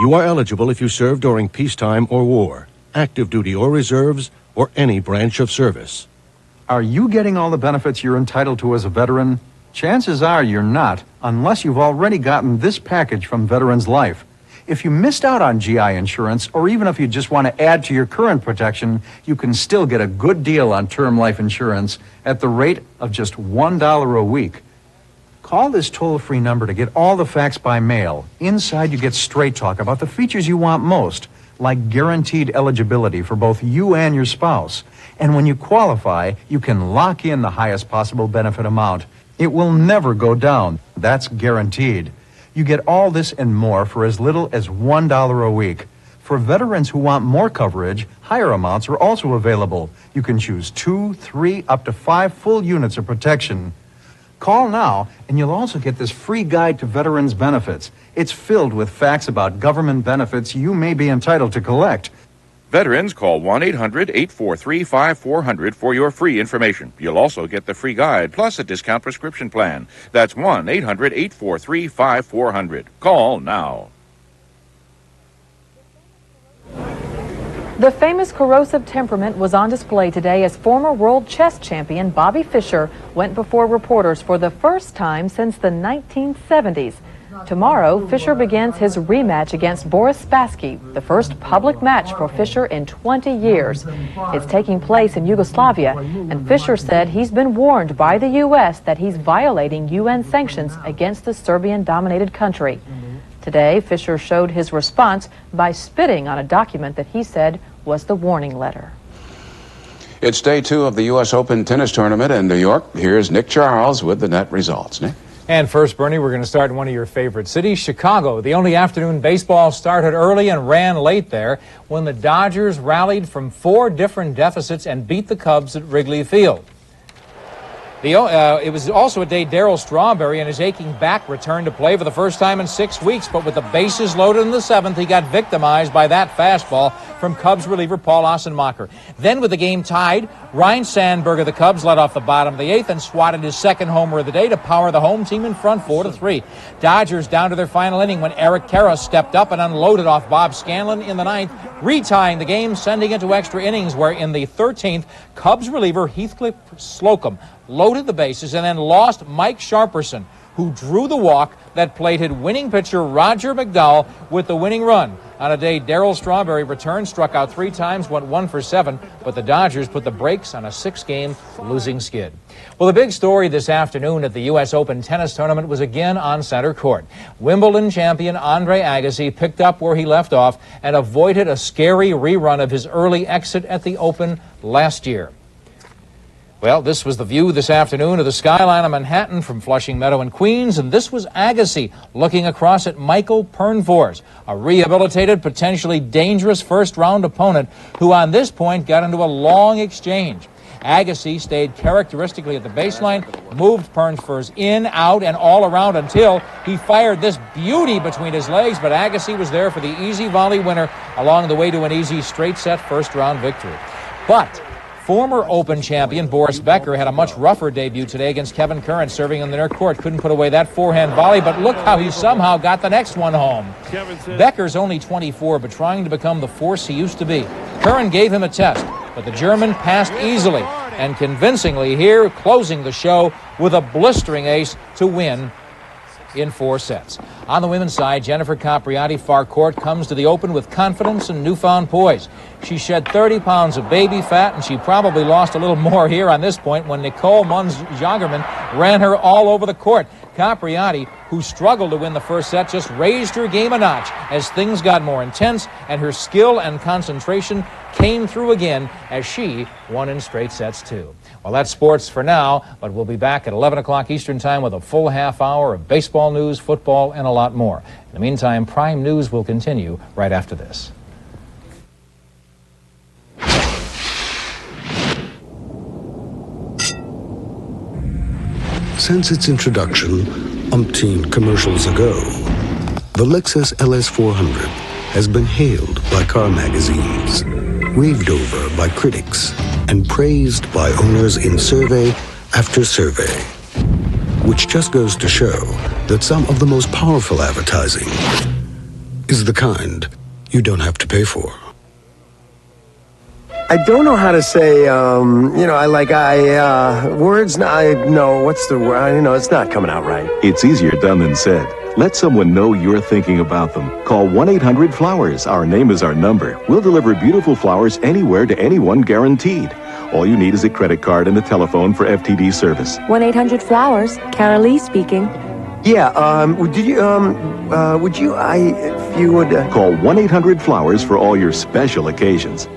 You are eligible if you served during peacetime or war, active duty or reserves, or any branch of service. Are you getting all the benefits you're entitled to as a veteran? Chances are you're not, unless you've already gotten this package from Veterans Life. If you missed out on GI insurance, or even if you just want to add to your current protection, you can still get a good deal on term life insurance at the rate of just $1 a week. Call this toll-free number to get all the facts by mail. Inside, you get straight talk about the features you want most, like guaranteed eligibility for both you and your spouse. And when you qualify, you can lock in the highest possible benefit amount. It will never go down. That's guaranteed. You get all this and more for as little as $1 a week. For veterans who want more coverage, higher amounts are also available. You can choose 2, 3, up to 5 full units of protection. Call now, and you'll also get this free guide to veterans' benefits. It's filled with facts about government benefits you may be entitled to collect. Veterans, call 1-800-843-5400 for your free information. You'll also get the free guide plus a discount prescription plan. That's 1-800-843-5400. Call now. The famous corrosive temperament was on display today as former world chess champion Bobby Fischer went before reporters for the first time since the 1970s. Tomorrow, Fischer begins his rematch against Boris Spassky, the first public match for Fischer in 20 years. It's taking place in Yugoslavia, and Fischer said he's been warned by the U.S. that he's violating UN sanctions against the Serbian-dominated country. Today, Fischer showed his response by spitting on a document that he said was the warning letter. It's day 2 of the U.S. Open tennis tournament in New York. Here's Nick Charles with the net results. Nick? And first, Bernie, we're going to start in one of your favorite cities, Chicago. The only afternoon baseball started early and ran late there when the Dodgers rallied from 4 different deficits and beat the Cubs at Wrigley Field. It was also a day Darryl Strawberry and his aching back returned to play for the first time in 6 weeks, but with the bases loaded in the 7th, he got victimized by that fastball from from Cubs reliever Paul Ossenmacher. Then with the game tied, Ryan Sandberg of the Cubs led off the bottom of the 8th and swatted his second homer of the day to power the home team in front 4-3. Dodgers down to their final inning when Eric Karras stepped up and unloaded off Bob Scanlon in the 9th, retying the game, sending it to extra innings, where in the 13th, Cubs reliever Heathcliff Slocum loaded the bases and then lost Mike Sharperson, who drew the walk that plated winning pitcher Roger McDowell with the winning run. On a day Darryl Strawberry returned, struck out 3 times, went 1 for 7, but the Dodgers put the brakes on a 6-game losing skid. Well, the big story this afternoon at the U.S. Open tennis tournament was again on center court. Wimbledon champion Andre Agassi picked up where he left off and avoided a scary rerun of his early exit at the Open last year. Well, this was the view this afternoon of the skyline of Manhattan from Flushing Meadow in Queens, and this was Agassi looking across at Michael Pernfors, a rehabilitated, potentially dangerous first-round opponent who on this point got into a long exchange. Agassi stayed characteristically at the baseline, moved Pernfors in, out, and all around until he fired this beauty between his legs, but Agassi was there for the easy volley winner along the way to an easy straight-set first-round victory. But former Open champion Boris Becker had a much rougher debut today against Kevin Curran, serving in the near court. Couldn't put away that forehand volley, but look how he somehow got the next one home. Becker's only 24, but trying to become the force he used to be. Curran gave him a test, but the German passed easily and convincingly here, closing the show with a blistering ace to win in 4 sets. On the women's side, Jennifer Capriati far court comes to the Open with confidence and newfound poise. She shed 30 pounds of baby fat, and she probably lost a little more here on this point when Nicole Munz-Jagerman ran her all over the court. Capriati, who struggled to win the first set, just raised her game a notch as things got more intense, and her skill and concentration came through again as she won in straight sets too. Well, that's sports for now, but we'll be back at 11 o'clock Eastern Time with a full half hour of baseball news, football, and a lot more. In the meantime, Prime News will continue right after this. Since its introduction umpteen commercials ago, the Lexus LS400 has been hailed by car magazines, raved over by critics, and praised by owners in survey after survey. Which just goes to show that some of the most powerful advertising is the kind you don't have to pay for. I don't know how to say, words, what's the word? It's not coming out right. It's easier done than said. Let someone know you're thinking about them. Call 1-800-FLOWERS. Our name is our number. We'll deliver beautiful flowers anywhere to anyone, guaranteed. All you need is a credit card and a telephone for FTD service. 1-800-FLOWERS. Carol Lee speaking. Yeah, if you would... Call 1-800-FLOWERS for all your special occasions.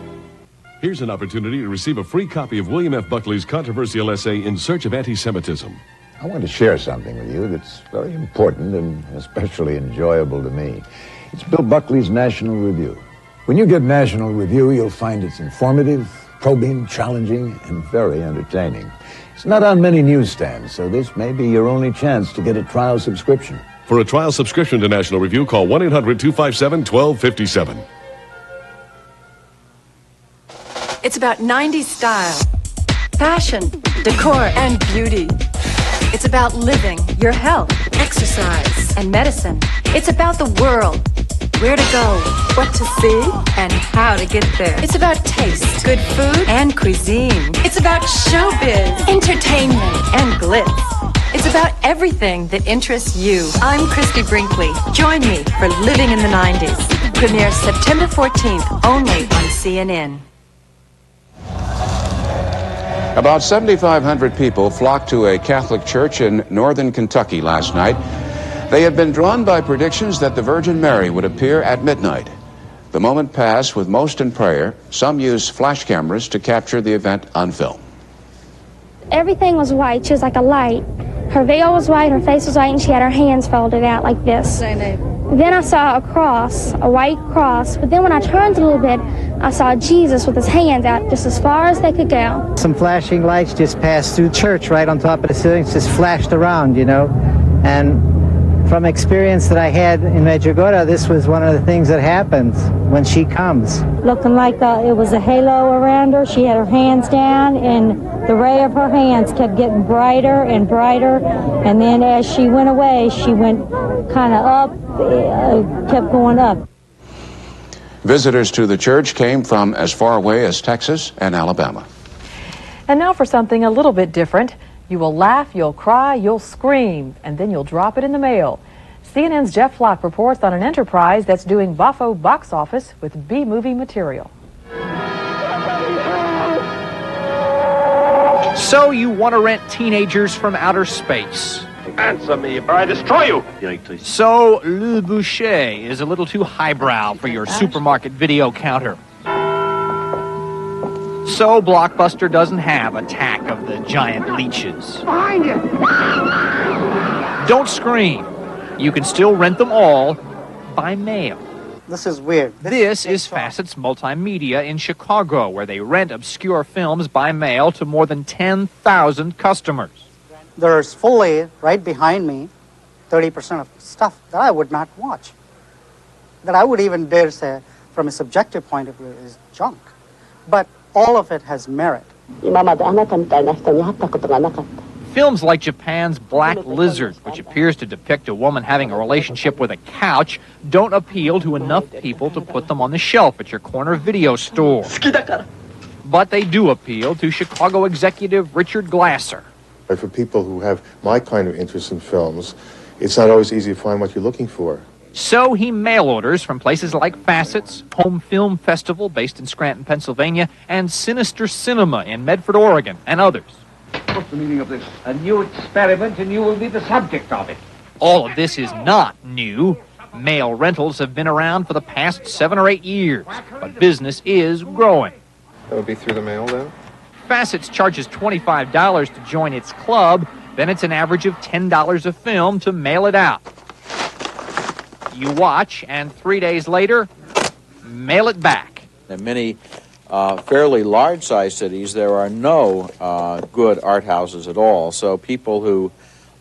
Here's an opportunity to receive a free copy of William F. Buckley's controversial essay, In Search of Anti-Semitism. I want to share something with you that's very important and especially enjoyable to me. It's Bill Buckley's National Review. When you get National Review, you'll find it's informative, probing, challenging, and very entertaining. It's not on many newsstands, so this may be your only chance to get a trial subscription. For a trial subscription to National Review, call 1-800-257-1257. It's about 90s style, fashion, decor, and beauty. It's about living, your health, exercise, and medicine. It's about the world, where to go, what to see, and how to get there. It's about taste, good food, and cuisine. It's about showbiz, entertainment, and glitz. It's about everything that interests you. I'm Christy Brinkley. Join me for Living in the 90s. Premieres September 14th, only on CNN. About 7,500 people flocked to a Catholic church in northern Kentucky last night. They had been drawn by predictions that the Virgin Mary would appear at midnight. The moment passed with most in prayer. Some used flash cameras to capture the event on film. Everything was white. She was like a light. Her veil was white, her face was white, and she had her hands folded out like this. Then I saw a cross, a white cross, but then when I turned a little bit, I saw Jesus with his hands out just as far as they could go. Some flashing lights just passed through church right on top of the ceiling, just flashed around, and From experience that I had in Medjugorje, this was one of the things that happens when she comes. Looking like it was a halo around her. She had her hands down, and the ray of her hands kept getting brighter and brighter. And then as she went away, she went kind of up, kept going up. Visitors to the church came from as far away as Texas and Alabama. And now for something a little bit different. You will laugh, you'll cry, you'll scream, and then you'll drop it in the mail. CNN's Jeff Flock reports on an enterprise that's doing buffo box office with B-movie material. So you want to rent teenagers from outer space. Answer me or I destroy you. So Le Boucher is a little too highbrow for your supermarket video counter. So Blockbuster doesn't have Attack of the Giant Leeches. Behind you. Don't scream. You can still rent them all by mail. This is weird. This is Facet's Multimedia in Chicago, where they rent obscure films by mail to more than 10,000 customers. There's fully, right behind me, 30% of stuff that I would not watch. That I would even dare say, from a subjective point of view, is junk. But all of it has merit. Films like Japan's Black Lizard, which appears to depict a woman having a relationship with a couch, don't appeal to enough people to put them on the shelf at your corner video store. But they do appeal to Chicago executive Richard Glasser. For people who have my kind of interest in films, it's not always easy to find what you're looking for. So he mail orders from places like Facet's, Home Film Festival based in Scranton, Pennsylvania, and Sinister Cinema in Medford, Oregon, and others. What's the meaning of this? A new experiment, and you will be the subject of it. All of this is not new. Mail rentals have been around for the past 7 or 8 years, but business is growing. That would be through the mail, then? Facet's charges $25 to join its club, then it's an average of $10 a film to mail it out. You watch, and 3 days later, mail it back. In many fairly large-sized cities, there are no good art houses at all. So people who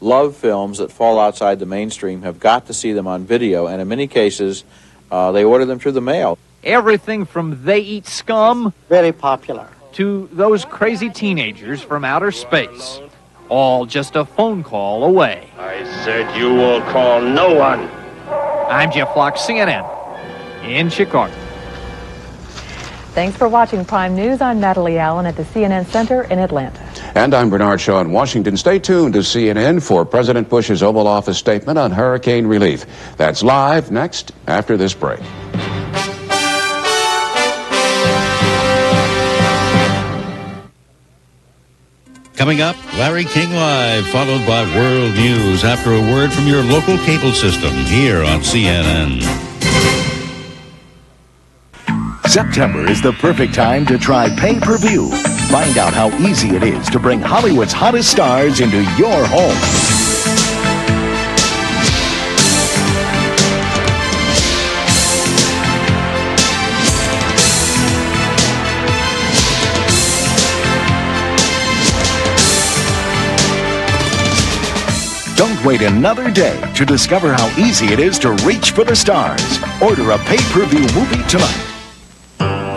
love films that fall outside the mainstream have got to see them on video, and in many cases, they order them through the mail. Everything from They Eat Scum, very popular, to those crazy teenagers from outer space, all just a phone call away. I said you will call no one. I'm Jeff Flock, CNN, in Chicago. Thanks for watching Prime News. I'm Natalie Allen at the CNN Center in Atlanta. And I'm Bernard Shaw in Washington. Stay tuned to CNN for President Bush's Oval Office statement on hurricane relief. That's live next after this break. Coming up, Larry King Live, followed by World News after a word from your local cable system here on CNN. September is the perfect time to try pay-per-view. Find out how easy it is to bring Hollywood's hottest stars into your home. Don't wait another day to discover how easy it is to reach for the stars. Order a pay-per-view movie tonight.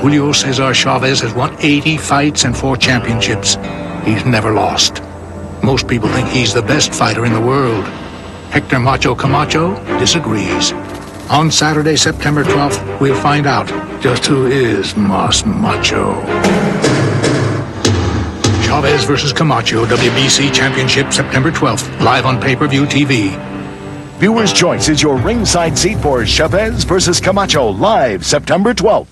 Julio Cesar Chavez has won 80 fights and 4 championships. He's never lost. Most people think he's the best fighter in the world. Hector Macho Camacho disagrees. On Saturday, September 12th, we'll find out just who is Mas Macho. Chavez versus Camacho, WBC Championship, September 12th, live on pay-per-view TV. Viewer's Choice is your ringside seat for Chavez versus Camacho, live September 12th.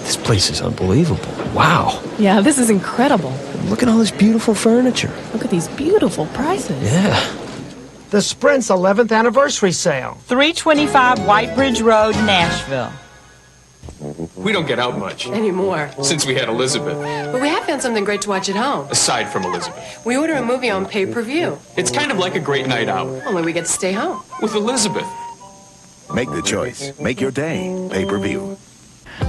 This place is unbelievable. Wow. Yeah, this is incredible. Look at all this beautiful furniture. Look at these beautiful prices. Yeah. The Sprint's 11th anniversary sale. 325 White Bridge Road, Nashville. We don't get out much. Anymore. Since we had Elizabeth. But we have found something great to watch at home. Aside from Elizabeth. We order a movie on pay-per-view. It's kind of like a great night out. Only we get to stay home. With Elizabeth. Make the choice. Make your day pay-per-view.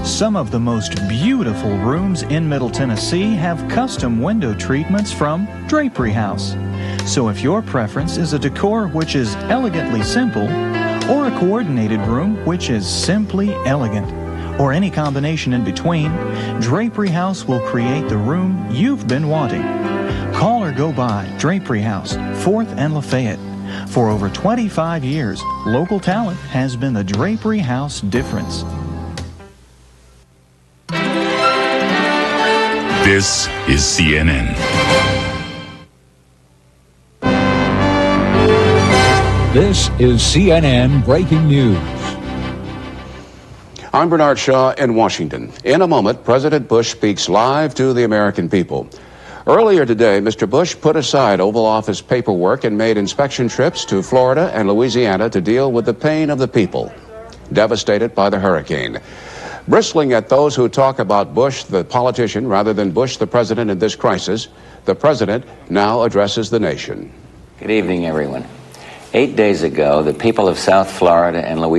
Some of the most beautiful rooms in Middle Tennessee have custom window treatments from Drapery House. So if your preference is a decor which is elegantly simple, or a coordinated room which is simply elegant, or any combination in between, Drapery House will create the room you've been wanting. Call or go by Drapery House, 4th and Lafayette. For over 25 years, local talent has been the Drapery House difference. This is CNN. This is CNN Breaking News. I'm Bernard Shaw in Washington. In a moment, President Bush speaks live to the American people. Earlier today, Mr. Bush put aside Oval Office paperwork and made inspection trips to Florida and Louisiana to deal with the pain of the people devastated by the hurricane. Bristling at those who talk about Bush, the politician, rather than Bush, the president, in this crisis, the president now addresses the nation. Good evening, everyone. 8 days ago, the people of South Florida and Louisiana